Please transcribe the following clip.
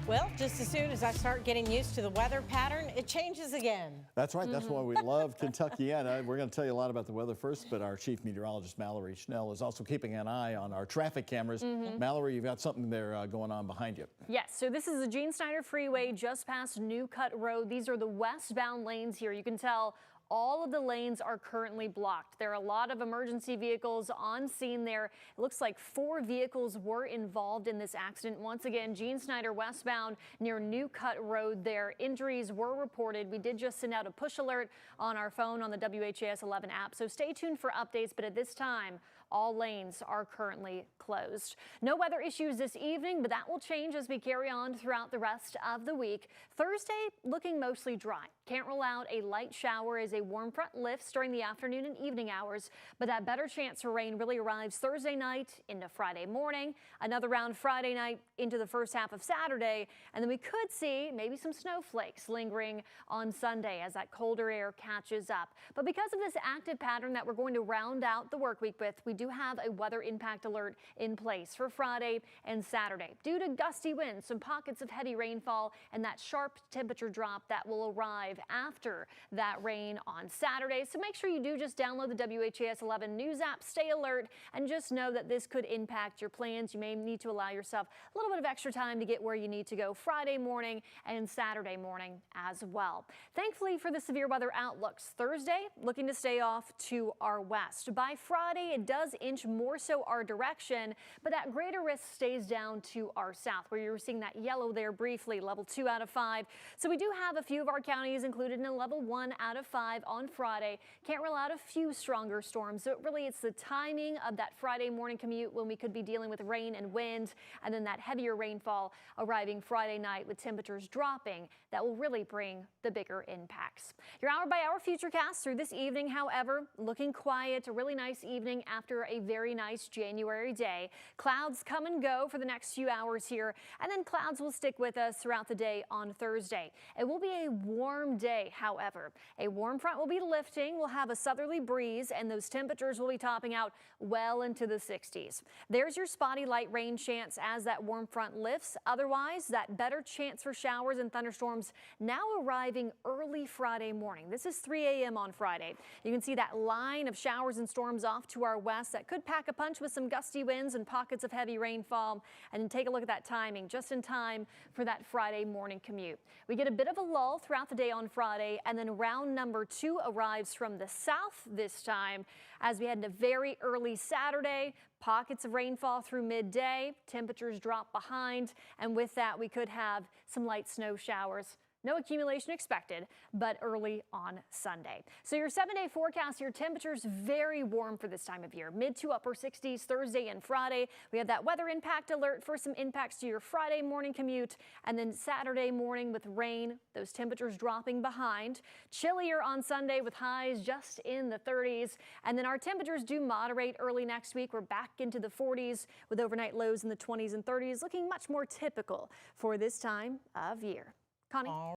Well, just as soon as I start getting used to the weather pattern, it changes again. That's right. That's why we love Kentuckiana. We're going to tell you a lot about the weather first, but our chief meteorologist, Mallory Schnell, is also keeping an eye on our traffic cameras. Mallory, you've got something there going on behind you. Yes, so this is the Gene Snyder Freeway just past New Cut Road. These are the westbound lanes here. You can tell all of the lanes are currently blocked. There are a lot of emergency vehicles on scene there. It looks like 4 vehicles were involved in this accident. Once again, Gene Snyder westbound near New Cut Road there. Injuries were reported. We did just send out a push alert on our phone on the WHAS 11 app, so stay tuned for updates. But at this time, all lanes are currently closed. No weather issues this evening, but that will change as we carry on throughout the rest of the week. Thursday looking mostly dry. Can't rule out a light shower as a warm front lifts during the afternoon and evening hours, but that better chance for rain really arrives Thursday night into Friday morning. Another round Friday night into the first half of Saturday, and then we could see maybe some snowflakes lingering on Sunday as that colder air catches up. But because of this active pattern that we're going to round out the work week with, we do have a weather impact alert in place for Friday and Saturday. Due to gusty winds, some pockets of heavy rainfall, and that sharp temperature drop that will arrive after that rain on Saturday. So make sure you do just download the WHAS 11 news app, stay alert, and just know that this could impact your plans. You may need to allow yourself a little bit of extra time to get where you need to go Friday morning and Saturday morning as well. Thankfully for the severe weather outlooks, Thursday looking to stay off to our west. By Friday, it does inch more so our direction, but that greater risk stays down to our south, where you're seeing that yellow there briefly, level 2 out of 5. So we do have a few of our counties included in a level 1 out of 5 on Friday. Can't rule out a few stronger storms. So really it's the timing of that Friday morning commute when we could be dealing with rain and wind, and then that heavier rainfall arriving Friday night with temperatures dropping that will really bring the bigger impacts. Your hour by hour futurecast through this evening, however, looking quiet. A really nice evening after a very nice January day. Clouds come and go for the next few hours here, and then clouds will stick with us throughout the day on Thursday. It will be a warm day, however. A warm front will be lifting. We'll have a southerly breeze, and those temperatures will be topping out well into the 60s. There's your spotty light rain chance as that warm front lifts. Otherwise, that better chance for showers and thunderstorms now arriving early Friday morning. This is 3 a.m. on Friday. You can see that line of showers and storms off to our west that could pack a punch with some gusty winds and pockets of heavy rainfall. And then take a look at that timing, just in time for that Friday morning commute. We get a bit of a lull throughout the day on Friday, and then round number 2 arrives from the south this time as we head into very early Saturday. Pockets of rainfall through midday, temperatures drop behind, and with that we could have some light snow showers. No accumulation expected, but early on Sunday. So your 7-day forecast, your temperatures very warm for this time of year. Mid to upper 60s Thursday and Friday. We have that weather impact alert for some impacts to your Friday morning commute, and then Saturday morning with rain, those temperatures dropping behind. Chillier on Sunday with highs just in the 30s. And then our temperatures do moderate early next week. We're back into the 40s with overnight lows in the 20s and 30s, looking much more typical for this time of year. Connie?